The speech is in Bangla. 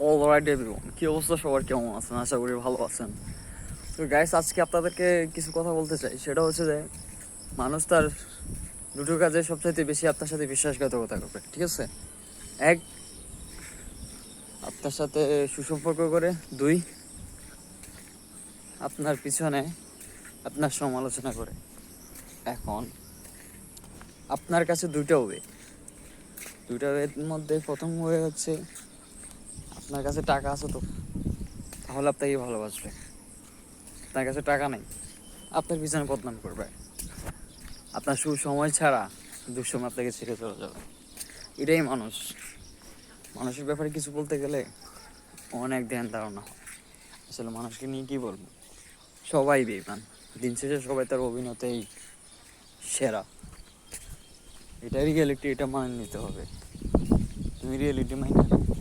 অলরাইট এভরিওয়ান, কি অবস্থা সবার, কেমন আছেন? আশা করি ভালো আছেন। তো গাইস, আজকে আপনাদেরকে কিছু কথা বলতে চাই। সেটা হচ্ছে যে মানুষ তার দুটো কাজে সবচাইতে বেশি আপনার সাথে বিশ্বাসঘাতকতা করবে, ঠিক আছে? এক, আপনার সাথে সুসম্পর্ক করে। দুই, আপনার পিছনে আপনার সমালোচনা করে। এখন আপনার কাছে দুইটা ওয়ে। দুইটা ওয়ের মধ্যে প্রথম ওয়ে হচ্ছে, আপনার কাছে টাকা আছে তো, তাহলে আপনাকে ভালোবাসবে। আপনার কাছে টাকা নেই, আপনার পিছনে বদনাম করবে। আপনার সুসময় ছাড়া দুঃসময় আপনাকে ছেড়ে চলে যাবে। এটাই মানুষ। মানুষের ব্যাপারে কিছু বলতে গেলে অনেক ধ্যান ধারণা হয়। আসলে মানুষকে নিয়ে কি বলবো, সবাই বেইমান। দিন শেষে সবাই তার অভিনয়তেই সেরা। এটা রিয়েলিটি, এটা মানে নিতে হবে। তুমি রিয়েলিটি মাইনে নাও।